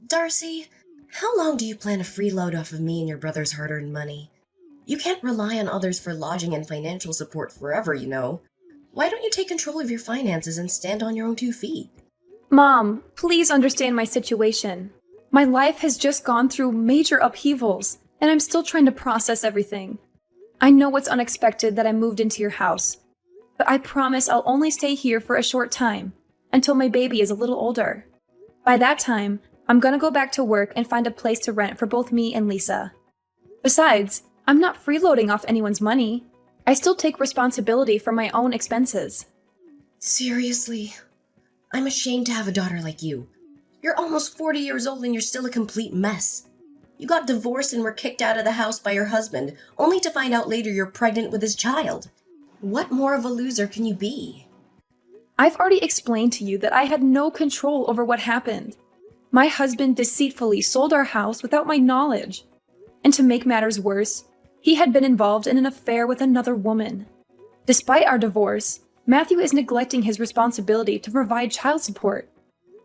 Darcy, how long do you plan to freeload off of me and your brother's hard-earned money? You can't rely on others for lodging and financial support forever, you know. Why don't you take control of your finances and stand on your own 2 feet? Mom, please understand my situation. My life has just gone through major upheavals, and I'm still trying to process everything. I know it's unexpected that I moved into your house, but I promise I'll only stay here for a short time, until my baby is a little older. By that time, I'm gonna go back to work and find a place to rent for both me and Lisa. Besides, I'm not freeloading off anyone's money. I still take responsibility for my own expenses. Seriously, I'm ashamed to have a daughter like you. You're almost 40 years old and you're still a complete mess. You got divorced and were kicked out of the house by your husband, only to find out later you're pregnant with his child. What more of a loser can you be? I've already explained to you that I had no control over what happened. My husband deceitfully sold our house without my knowledge. And to make matters worse, he had been involved in an affair with another woman. Despite our divorce, Matthew is neglecting his responsibility to provide child support.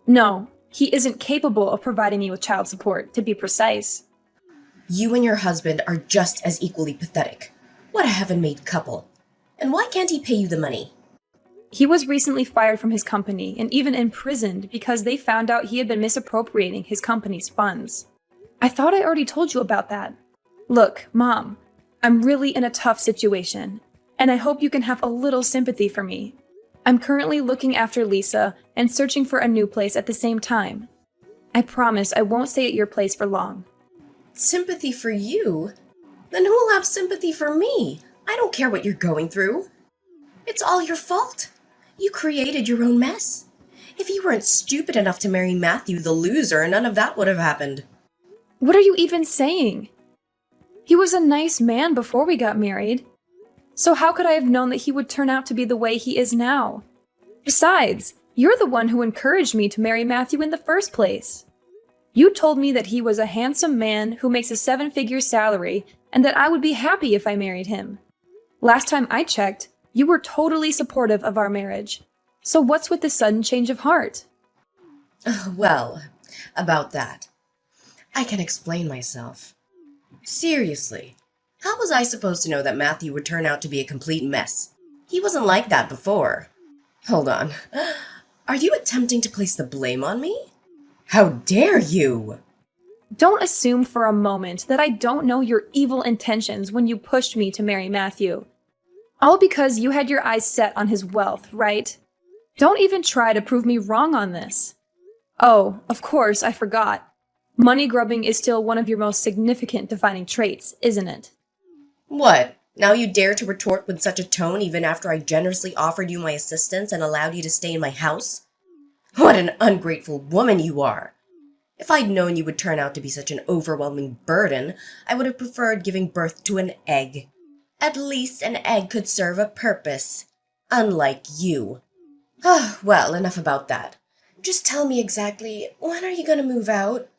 No, he isn't capable of providing me with child support, to be precise. You and your husband are just as equally pathetic. What a heaven-made couple. And why can't he pay you the money? He was recently fired from his company and even imprisoned because they found out he had been misappropriating his company's funds. I thought I already told you about that. Look, Mom, I'm really in a tough situation, and I hope you can have a little sympathy for me. I'm currently looking after Lisa and searching for a new place at the same time. I promise I won't stay at your place for long. Sympathy for you? Then who'll have sympathy for me? I don't care what you're going through. It's all your fault. You created your own mess. If you weren't stupid enough to marry Matthew the loser, none of that would have happened. What are you even saying? He was a nice man before we got married. So how could I have known that he would turn out to be the way he is now? Besides, you're the one who encouraged me to marry Matthew in the first place. You told me that he was a handsome man who makes a 7-figure salary and that I would be happy if I married him. Last time I checked, you were totally supportive of our marriage. So what's with the sudden change of heart? Well, about that, I can explain myself. Seriously, how was I supposed to know that Matthew would turn out to be a complete mess? He wasn't like that before. Hold on. Are you attempting to place the blame on me? How dare you! Don't assume for a moment that I don't know your evil intentions when you pushed me to marry Matthew. All because you had your eyes set on his wealth, right? Don't even try to prove me wrong on this. Oh, of course, I forgot. Money grubbing is still one of your most significant defining traits, isn't it? What? Now you dare to retort with such a tone even after I generously offered you my assistance and allowed you to stay in my house? What an ungrateful woman you are! If I'd known you would turn out to be such an overwhelming burden, I would have preferred giving birth to an egg. At least an egg could serve a purpose. Unlike you. Well, enough about that. Just tell me exactly, when are you gonna move out?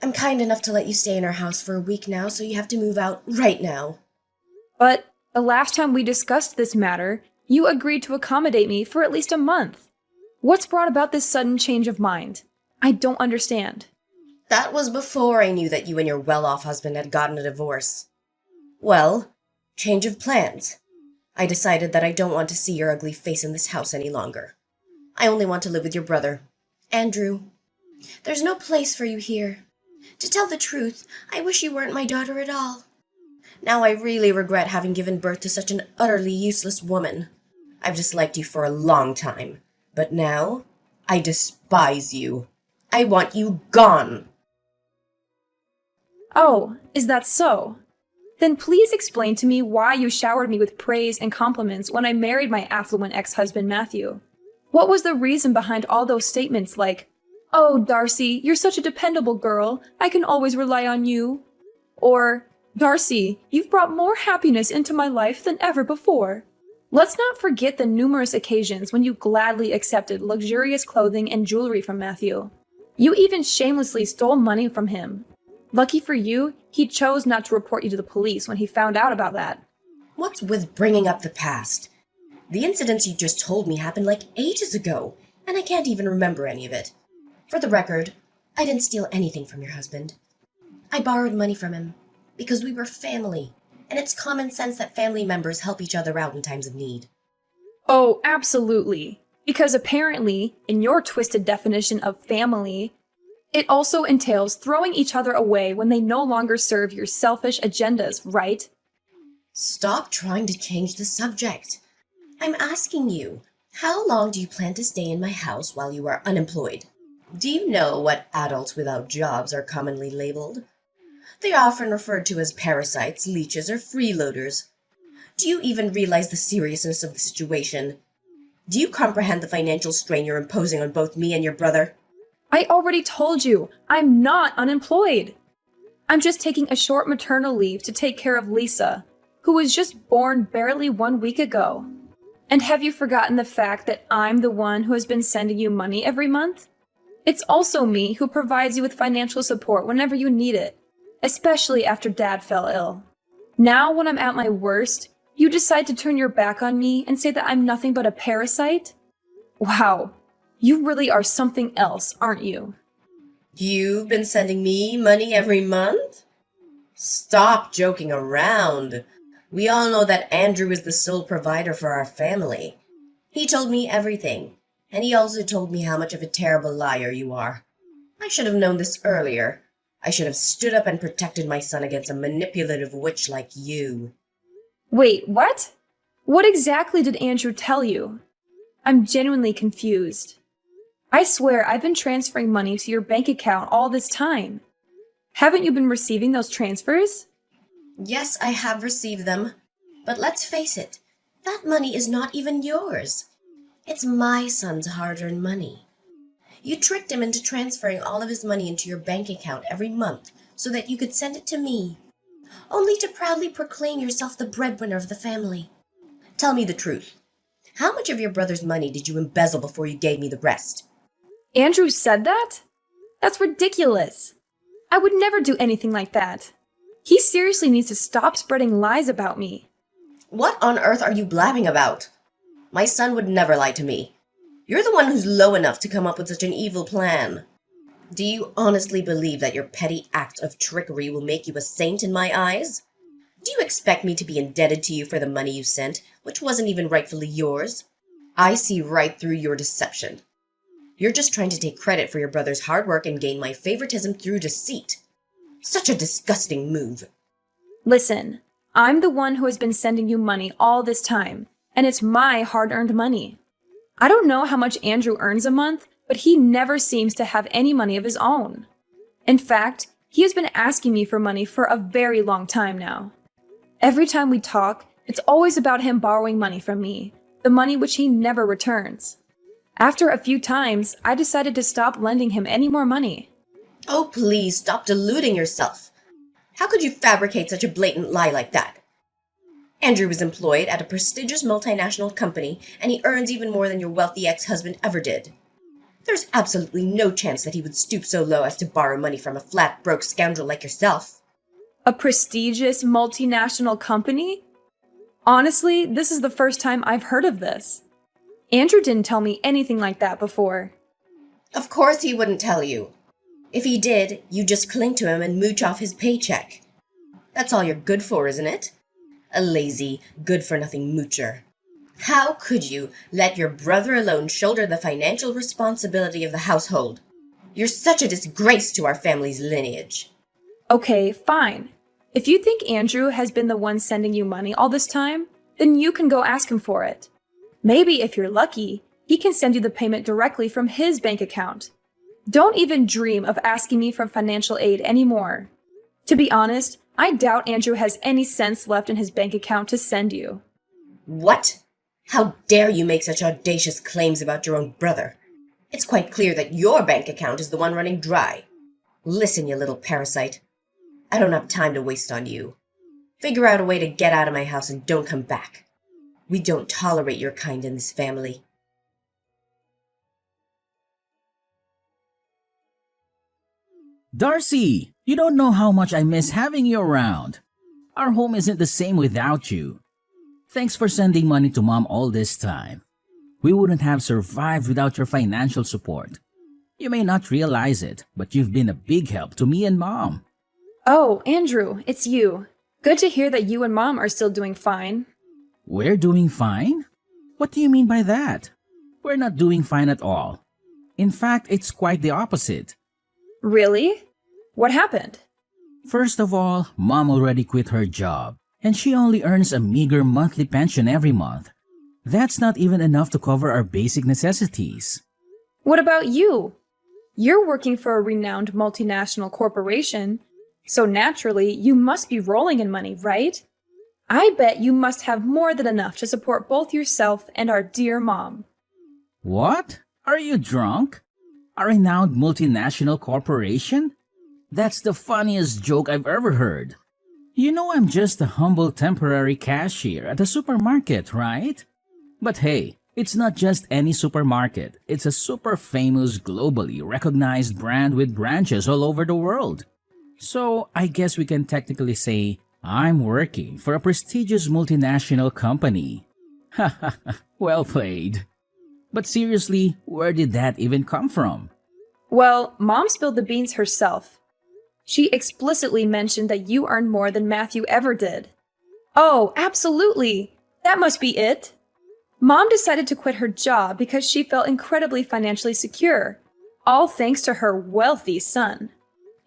I'm kind enough to let you stay in our house for a week now, so you have to move out right now. But the last time we discussed this matter, you agreed to accommodate me for at least a month. What's brought about this sudden change of mind? I don't understand. That was before I knew that you and your well-off husband had gotten a divorce. Well, change of plans. I decided that I don't want to see your ugly face in this house any longer. I only want to live with your brother, Andrew. There's no place for you here. To tell the truth, I wish you weren't my daughter at all. Now I really regret having given birth to such an utterly useless woman. I've disliked you for a long time, but now I despise you. I want you gone. Oh, is that so? Then please explain to me why you showered me with praise and compliments when I married my affluent ex-husband Matthew. What was the reason behind all those statements like, "Oh, Darcy, you're such a dependable girl. I can always rely on you." Or, "Darcy, you've brought more happiness into my life than ever before." Let's not forget the numerous occasions when you gladly accepted luxurious clothing and jewelry from Matthew. You even shamelessly stole money from him. Lucky for you, he chose not to report you to the police when he found out about that. What's with bringing up the past? The incidents you just told me happened like ages ago, and I can't even remember any of it. For the record, I didn't steal anything from your husband. I borrowed money from him because we were family, and it's common sense that family members help each other out in times of need. Oh, absolutely. Because apparently, in your twisted definition of family, it also entails throwing each other away when they no longer serve your selfish agendas, right? Stop trying to change the subject. I'm asking you, how long do you plan to stay in my house while you are unemployed? Do you know what adults without jobs are commonly labeled? They are often referred to as parasites, leeches, or freeloaders. Do you even realize the seriousness of the situation? Do you comprehend the financial strain you're imposing on both me and your brother? I already told you, I'm not unemployed. I'm just taking a short maternal leave to take care of Lisa, who was just born barely 1 week ago. And have you forgotten the fact that I'm the one who has been sending you money every month? It's also me who provides you with financial support whenever you need it, especially after Dad fell ill. Now, when I'm at my worst, you decide to turn your back on me and say that I'm nothing but a parasite? Wow, you really are something else, aren't you? You've been sending me money every month? Stop joking around. We all know that Andrew is the sole provider for our family. He told me everything, and he also told me how much of a terrible liar you are. I should have known this earlier. I should have stood up and protected my son against a manipulative witch like you. Wait, what? What exactly did Andrew tell you? I'm genuinely confused. I swear I've been transferring money to your bank account all this time. Haven't you been receiving those transfers? Yes, I have received them. But let's face it, that money is not even yours. It's my son's hard-earned money. You tricked him into transferring all of his money into your bank account every month so that you could send it to me, only to proudly proclaim yourself the breadwinner of the family. Tell me the truth. How much of your brother's money did you embezzle before you gave me the rest? Andrew said that? That's ridiculous. I would never do anything like that. He seriously needs to stop spreading lies about me. What on earth are you blabbing about? My son would never lie to me. You're the one who's low enough to come up with such an evil plan. Do you honestly believe that your petty acts of trickery will make you a saint in my eyes? Do you expect me to be indebted to you for the money you sent, which wasn't even rightfully yours? I see right through your deception. You're just trying to take credit for your brother's hard work and gain my favoritism through deceit. Such a disgusting move. Listen, I'm the one who has been sending you money all this time, and it's my hard-earned money. I don't know how much Andrew earns a month, but he never seems to have any money of his own. In fact, he has been asking me for money for a very long time now. Every time we talk, it's always about him borrowing money from me, the money which he never returns. After a few times, I decided to stop lending him any more money. Oh, please stop deluding yourself. How could you fabricate such a blatant lie like that? Andrew was employed at a prestigious multinational company, and he earns even more than your wealthy ex-husband ever did. There's absolutely no chance that he would stoop so low as to borrow money from a flat, broke scoundrel like yourself. A prestigious multinational company? Honestly, this is the first time I've heard of this. Andrew didn't tell me anything like that before. Of course he wouldn't tell you. If he did, you just cling to him and mooch off his paycheck. That's all you're good for, isn't it? A lazy, good-for-nothing moocher. How could you let your brother alone shoulder the financial responsibility of the household? You're such a disgrace to our family's lineage. Okay, fine. If you think Andrew has been the one sending you money all this time, then you can go ask him for it. Maybe if you're lucky, he can send you the payment directly from his bank account. Don't even dream of asking me for financial aid anymore. To be honest, I doubt Andrew has any cents left in his bank account to send you. What? How dare you make such audacious claims about your own brother? It's quite clear that your bank account is the one running dry. Listen, you little parasite. I don't have time to waste on you. Figure out a way to get out of my house and don't come back. We don't tolerate your kind in this family. Darcy, you don't know how much I miss having you around. Our home isn't the same without you. Thanks for sending money to Mom all this time. We wouldn't have survived without your financial support. You may not realize it, but you've been a big help to me and Mom. Oh, Andrew, it's you. Good to hear that you and Mom are still doing fine. We're doing fine? What do you mean by that? We're not doing fine at all. In fact, it's quite the opposite. Really? What happened? First of all, Mom already quit her job, and she only earns a meager monthly pension every month. That's not even enough to cover our basic necessities. What about you? You're working for a renowned multinational corporation, so naturally you must be rolling in money, right? I bet you must have more than enough to support both yourself and our dear Mom. What? Are you drunk? A renowned multinational corporation? That's the funniest joke I've ever heard. You know I'm just a humble temporary cashier at a supermarket, right? But hey, it's not just any supermarket. It's a super famous, globally recognized brand with branches all over the world. So I guess we can technically say I'm working for a prestigious multinational company. Haha, well played. But seriously, where did that even come from? Well, Mom spilled the beans herself. She explicitly mentioned that you earn more than Matthew ever did. Oh, absolutely! That must be it! Mom decided to quit her job because she felt incredibly financially secure, all thanks to her wealthy son.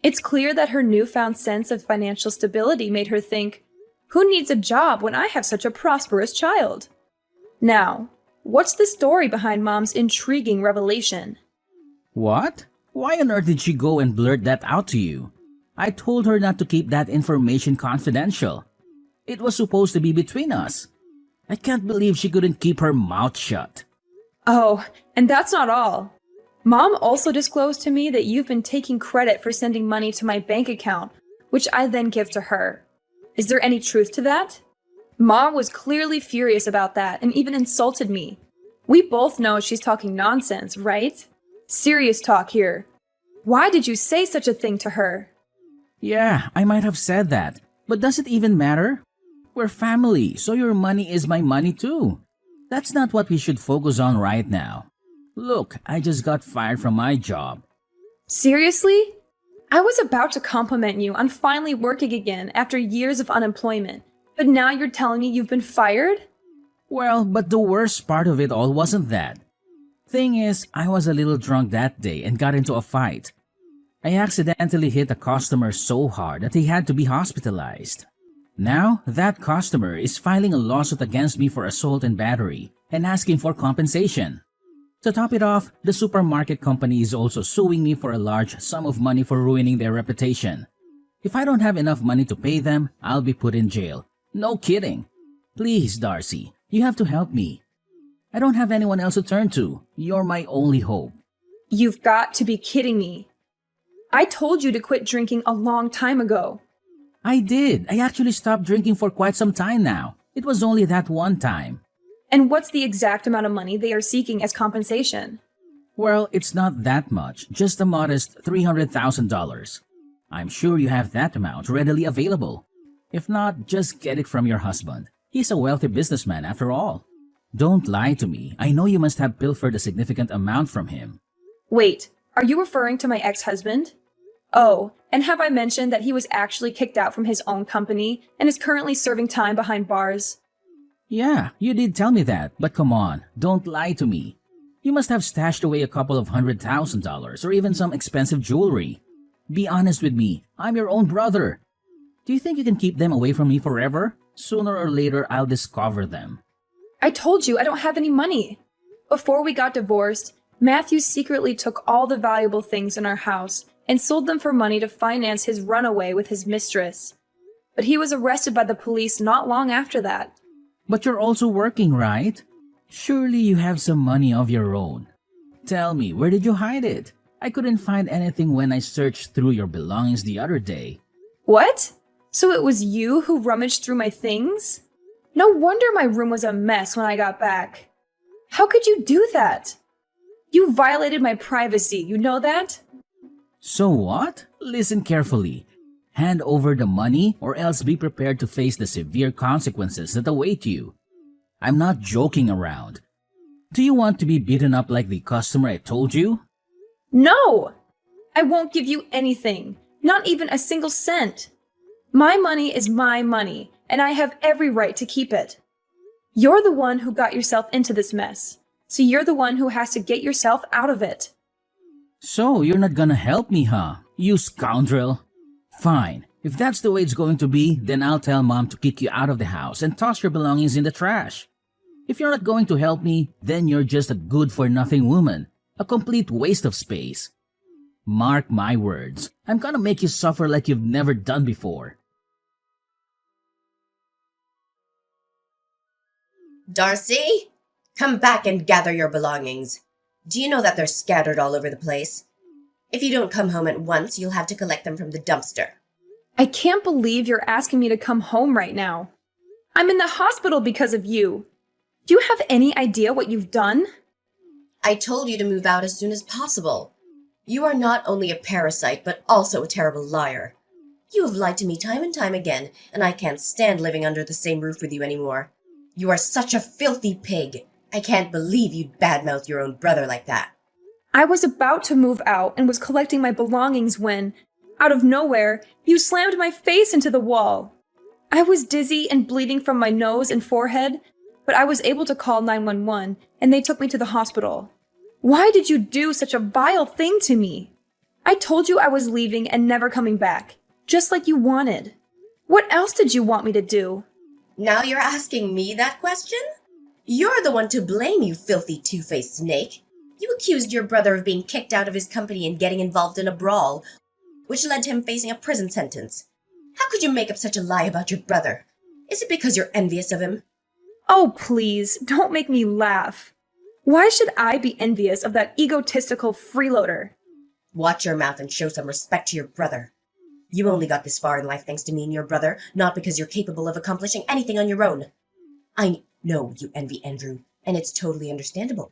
It's clear that her newfound sense of financial stability made her think, who needs a job when I have such a prosperous child? Now, what's the story behind Mom's intriguing revelation? What? Why on earth did she go and blurt that out to you? I told her not to keep that information confidential. It was supposed to be between us. I can't believe she couldn't keep her mouth shut. Oh, and that's not all. Mom also disclosed to me that you've been taking credit for sending money to my bank account, which I then give to her. Is there any truth to that? Mom was clearly furious about that and even insulted me. We both know she's talking nonsense, right? Serious talk here. Why did you say such a thing to her? Yeah, I might have said that, but does it even matter? We're family, so your money is my money too. That's not what we should focus on right now. Look, I just got fired from my job. Seriously? I was about to compliment you on finally working again after years of unemployment, but now you're telling me you've been fired? Well, but the worst part of it all wasn't that. Thing is, I was a little drunk that day and got into a fight. I accidentally hit a customer so hard that he had to be hospitalized. Now, that customer is filing a lawsuit against me for assault and battery and asking for compensation. To top it off, the supermarket company is also suing me for a large sum of money for ruining their reputation. If I don't have enough money to pay them, I'll be put in jail. No kidding. Please, Darcy, you have to help me. I don't have anyone else to turn to. You're my only hope. You've got to be kidding me. I told you to quit drinking a long time ago. I did. I actually stopped drinking for quite some time now. It was only that one time. And what's the exact amount of money they are seeking as compensation? Well, it's not that much, just a modest $300,000. I'm sure you have that amount readily available. If not, just get it from your husband. He's a wealthy businessman after all. Don't lie to me. I know you must have pilfered a significant amount from him. Wait, are you referring to my ex-husband? Oh, and have I mentioned that he was actually kicked out from his own company and is currently serving time behind bars? Yeah, you did tell me that, but come on, don't lie to me. You must have stashed away a couple of $100,000 or even some expensive jewelry. Be honest with me, I'm your own brother. Do you think you can keep them away from me forever? Sooner or later, I'll discover them. I told you I don't have any money. Before we got divorced, Matthew secretly took all the valuable things in our house and sold them for money to finance his runaway with his mistress. But he was arrested by the police not long after that. But you're also working, right? Surely you have some money of your own. Tell me, where did you hide it? I couldn't find anything when I searched through your belongings the other day. What? So it was you who rummaged through my things? No wonder my room was a mess when I got back. How could you do that? You violated my privacy, you know that? So what? Listen carefully. Hand over the money or else be prepared to face the severe consequences that await you. I'm not joking around. Do you want to be beaten up like the customer I told you? No! I won't give you anything, not even a single cent. My money is my money, and I have every right to keep it. You're the one who got yourself into this mess, so you're the one who has to get yourself out of it. So, you're not gonna help me, huh? You scoundrel. Fine. If that's the way it's going to be, then I'll tell Mom to kick you out of the house and toss your belongings in the trash. If you're not going to help me, then you're just a good-for-nothing woman. A complete waste of space. Mark my words. I'm gonna make you suffer like you've never done before. Darcy, come back and gather your belongings. Do you know that they're scattered all over the place? If you don't come home at once, you'll have to collect them from the dumpster. I can't believe you're asking me to come home right now. I'm in the hospital because of you. Do you have any idea what you've done? I told you to move out as soon as possible. You are not only a parasite, but also a terrible liar. You have lied to me time and time again, and I can't stand living under the same roof with you anymore. You are such a filthy pig. I can't believe you'd badmouth your own brother like that. I was about to move out and was collecting my belongings when, out of nowhere, you slammed my face into the wall. I was dizzy and bleeding from my nose and forehead, but I was able to call 911 and they took me to the hospital. Why did you do such a vile thing to me? I told you I was leaving and never coming back, just like you wanted. What else did you want me to do? Now you're asking me that question? You're the one to blame, you filthy two-faced snake. You accused your brother of being kicked out of his company and getting involved in a brawl, which led to him facing a prison sentence. How could you make up such a lie about your brother? Is it because you're envious of him? Oh, please, don't make me laugh. Why should I be envious of that egotistical freeloader? Watch your mouth and show some respect to your brother. You only got this far in life thanks to me and your brother, not because you're capable of accomplishing anything on your own. I know you envy Andrew, and it's totally understandable.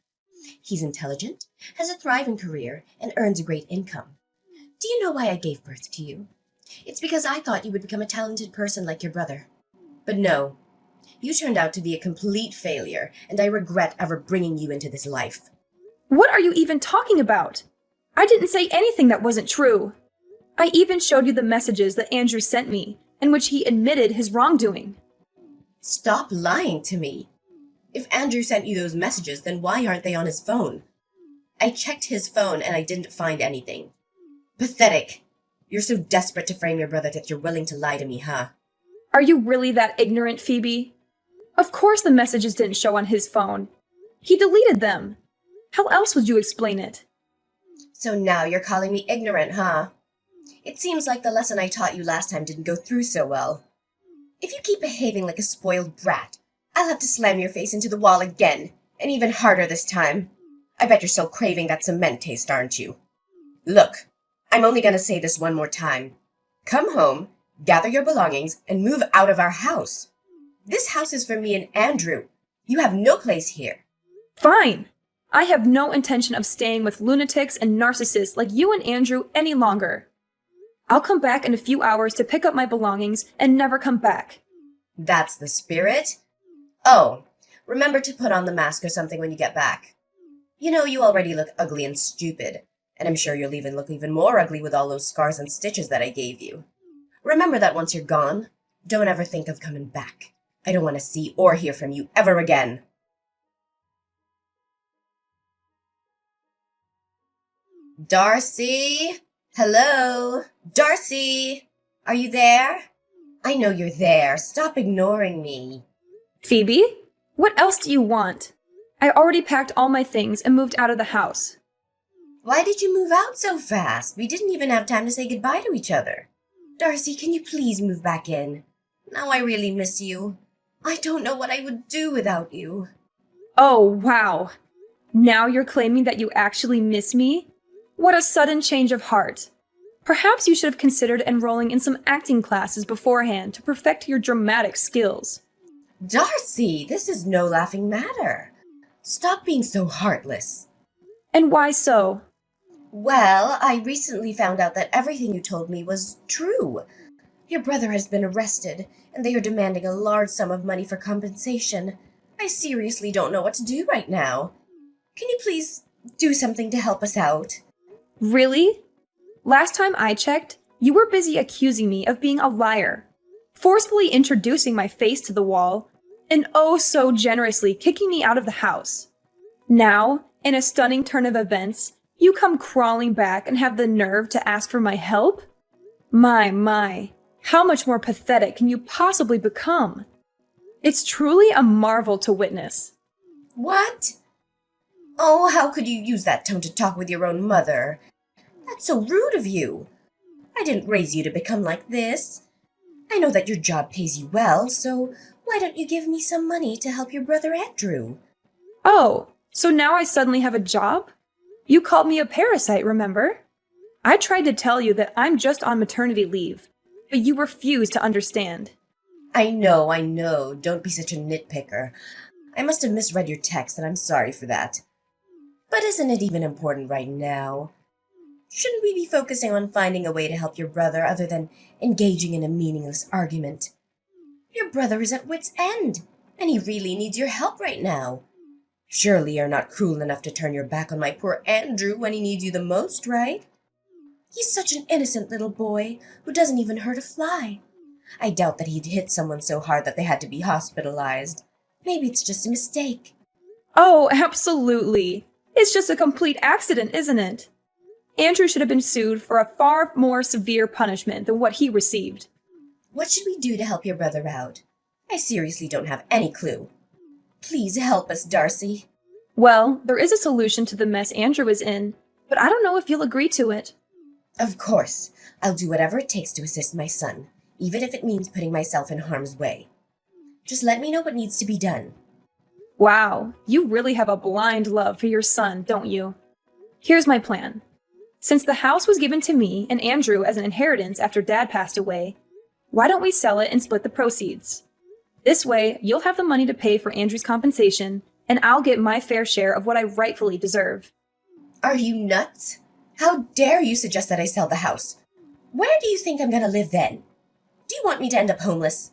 He's intelligent, has a thriving career, and earns a great income. Do you know why I gave birth to you? It's because I thought you would become a talented person like your brother. But no, you turned out to be a complete failure, and I regret ever bringing you into this life. What are you even talking about? I didn't say anything that wasn't true. I even showed you the messages that Andrew sent me, in which he admitted his wrongdoing. Stop lying to me. If Andrew sent you those messages, then why aren't they on his phone? I checked his phone and I didn't find anything. Pathetic. You're so desperate to frame your brother that you're willing to lie to me, huh? Are you really that ignorant, Phoebe? Of course the messages didn't show on his phone. He deleted them. How else would you explain it? So now you're calling me ignorant, huh? It seems like the lesson I taught you last time didn't go through so well. If you keep behaving like a spoiled brat, I'll have to slam your face into the wall again, and even harder this time. I bet you're still craving that cement taste, aren't you? Look, I'm only gonna say this one more time. Come home, gather your belongings, and move out of our house. This house is for me and Andrew. You have no place here. Fine. I have no intention of staying with lunatics and narcissists like you and Andrew any longer. I'll come back in a few hours to pick up my belongings and never come back. That's the spirit? Oh, remember to put on the mask or something when you get back. You know, you already look ugly and stupid, and I'm sure you'll even look even more ugly with all those scars and stitches that I gave you. Remember that once you're gone, don't ever think of coming back. I don't want to see or hear from you ever again. Darcy? Hello? Darcy? Are you there? I know you're there. Stop ignoring me. Phoebe, what else do you want? I already packed all my things and moved out of the house. Why did you move out so fast? We didn't even have time to say goodbye to each other. Darcy, can you please move back in? Now I really miss you. I don't know what I would do without you. Oh, wow. Now you're claiming that you actually miss me? What a sudden change of heart. Perhaps you should have considered enrolling in some acting classes beforehand to perfect your dramatic skills. Darcy, this is no laughing matter. Stop being so heartless. And why so? Well, I recently found out that everything you told me was true. Your brother has been arrested, and they are demanding a large sum of money for compensation. I seriously don't know what to do right now. Can you please do something to help us out? Really? Last time I checked, you were busy accusing me of being a liar, forcefully introducing my face to the wall, and oh so generously kicking me out of the house. Now, in a stunning turn of events, you come crawling back and have the nerve to ask for my help? My, how much more pathetic can you possibly become? It's truly a marvel to witness. What? Oh, how could you use that tone to talk with your own mother? That's so rude of you. I didn't raise you to become like this. I know that your job pays you well, so why don't you give me some money to help your brother Andrew? Oh, so now I suddenly have a job? You called me a parasite, remember? I tried to tell you that I'm just on maternity leave, but you refused to understand. I know. Don't be such a nitpicker. I must have misread your text, and I'm sorry for that. But isn't it even important right now? Shouldn't we be focusing on finding a way to help your brother other than engaging in a meaningless argument? Your brother is at wit's end, and he really needs your help right now. Surely you're not cruel enough to turn your back on my poor Andrew when he needs you the most, right? He's such an innocent little boy who doesn't even hurt a fly. I doubt that he'd hit someone so hard that they had to be hospitalized. Maybe it's just a mistake. Oh, absolutely. It's just a complete accident, isn't it? Andrew should have been sued for a far more severe punishment than what he received. What should we do to help your brother out? I seriously don't have any clue. Please help us, Darcy. Well, there is a solution to the mess Andrew is in, but I don't know if you'll agree to it. Of course. I'll do whatever it takes to assist my son, even if it means putting myself in harm's way. Just let me know what needs to be done. Wow, you really have a blind love for your son, don't you? Here's my plan. Since the house was given to me and Andrew as an inheritance after Dad passed away, why don't we sell it and split the proceeds? This way, you'll have the money to pay for Andrew's compensation, and I'll get my fair share of what I rightfully deserve. Are you nuts? How dare you suggest that I sell the house? Where do you think I'm going to live then? Do you want me to end up homeless?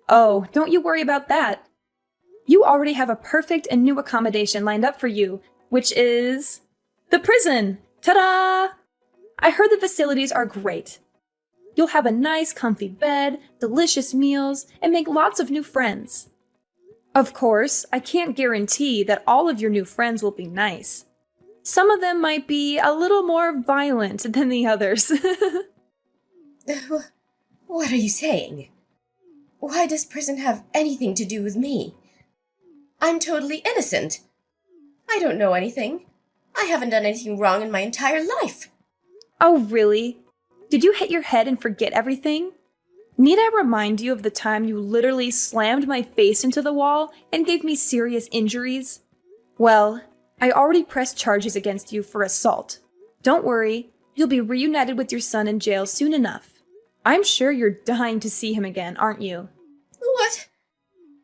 Oh, don't you worry about that. You already have a perfect and new accommodation lined up for you, which is the prison. Ta-da! I heard the facilities are great. You'll have a nice, comfy bed, delicious meals, and make lots of new friends. Of course, I can't guarantee that all of your new friends will be nice. Some of them might be a little more violent than the others. What are you saying? Why does prison have anything to do with me? I'm totally innocent. I don't know anything. I haven't done anything wrong in my entire life. Oh, really? Did you hit your head and forget everything? Need I remind you of the time you literally slammed my face into the wall and gave me serious injuries? Well, I already pressed charges against you for assault. Don't worry, you'll be reunited with your son in jail soon enough. I'm sure you're dying to see him again, aren't you? What?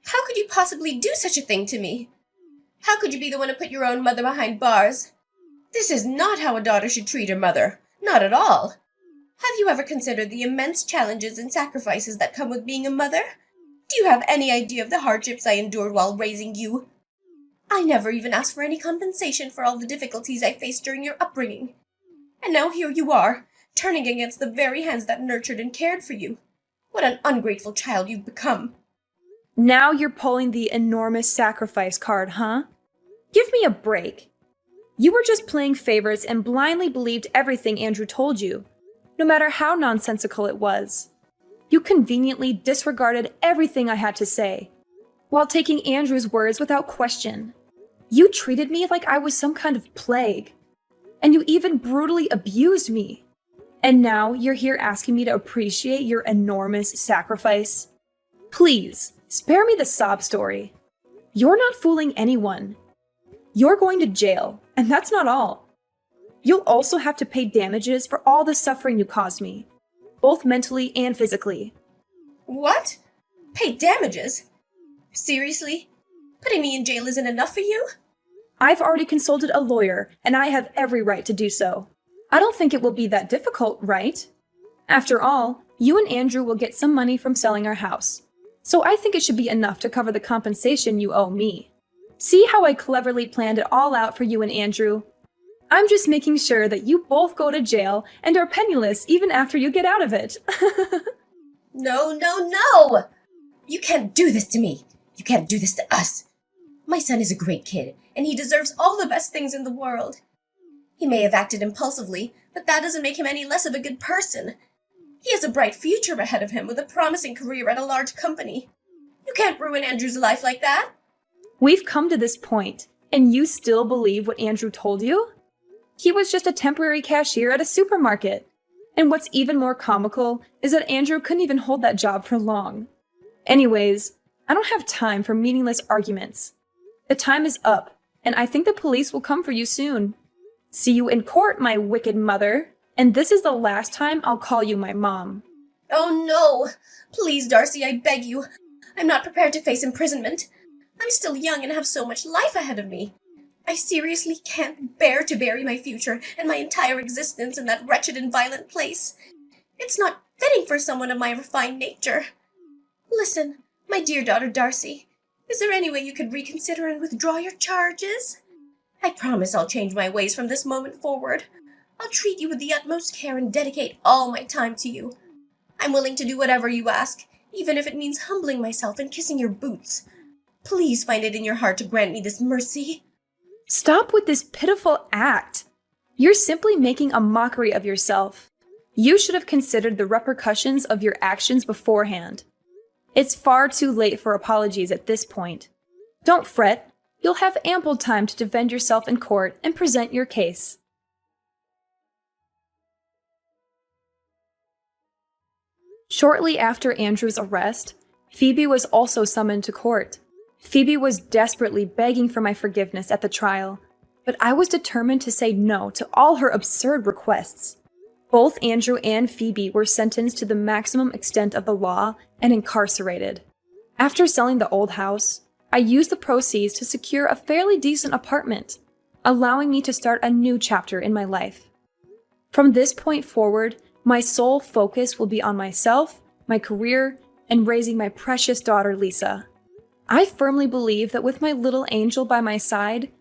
How could you possibly do such a thing to me? How could you be the one to put your own mother behind bars? This is not how a daughter should treat her mother. Not at all. Have you ever considered the immense challenges and sacrifices that come with being a mother? Do you have any idea of the hardships I endured while raising you? I never even asked for any compensation for all the difficulties I faced during your upbringing. And now here you are, turning against the very hands that nurtured and cared for you. What an ungrateful child you've become. Now you're pulling the enormous sacrifice card, huh? Give me a break. You were just playing favorites and blindly believed everything Andrew told you, no matter how nonsensical it was. You conveniently disregarded everything I had to say, while taking Andrew's words without question. You treated me like I was some kind of plague, and you even brutally abused me. And now you're here asking me to appreciate your enormous sacrifice? Please, spare me the sob story. You're not fooling anyone. You're going to jail, and that's not all. You'll also have to pay damages for all the suffering you caused me, both mentally and physically. What? Pay damages? Seriously? Putting me in jail isn't enough for you? I've already consulted a lawyer, and I have every right to do so. I don't think it will be that difficult, right? After all, you and Andrew will get some money from selling our house, so I think it should be enough to cover the compensation you owe me. See how I cleverly planned it all out for you and Andrew? I'm just making sure that you both go to jail and are penniless even after you get out of it. No, no, no! You can't do this to me. You can't do this to us. My son is a great kid, and he deserves all the best things in the world. He may have acted impulsively, but that doesn't make him any less of a good person. He has a bright future ahead of him with a promising career at a large company. You can't ruin Andrew's life like that. We've come to this point, and you still believe what Andrew told you? He was just a temporary cashier at a supermarket. And what's even more comical is that Andrew couldn't even hold that job for long. Anyways, I don't have time for meaningless arguments. The time is up, and I think the police will come for you soon. See you in court, my wicked mother, and this is the last time I'll call you my mom. Oh no! Please, Darcy, I beg you. I'm not prepared to face imprisonment. I'm still young and have so much life ahead of me. I seriously can't bear to bury my future and my entire existence in that wretched and violent place. It's not fitting for someone of my refined nature. Listen, my dear daughter Darcy, is there any way you could reconsider and withdraw your charges? I promise I'll change my ways from this moment forward. I'll treat you with the utmost care and dedicate all my time to you. I'm willing to do whatever you ask, even if it means humbling myself and kissing your boots. Please find it in your heart to grant me this mercy. Stop with this pitiful act. You're simply making a mockery of yourself. You should have considered the repercussions of your actions beforehand. It's far too late for apologies at this point. Don't fret. You'll have ample time to defend yourself in court and present your case. Shortly after Andrew's arrest, Phoebe was also summoned to court. Phoebe was desperately begging for my forgiveness at the trial, but I was determined to say no to all her absurd requests. Both Andrew and Phoebe were sentenced to the maximum extent of the law and incarcerated. After selling the old house, I used the proceeds to secure a fairly decent apartment, allowing me to start a new chapter in my life. From this point forward, my sole focus will be on myself, my career, and raising my precious daughter Lisa. I firmly believe that with my little angel by my side,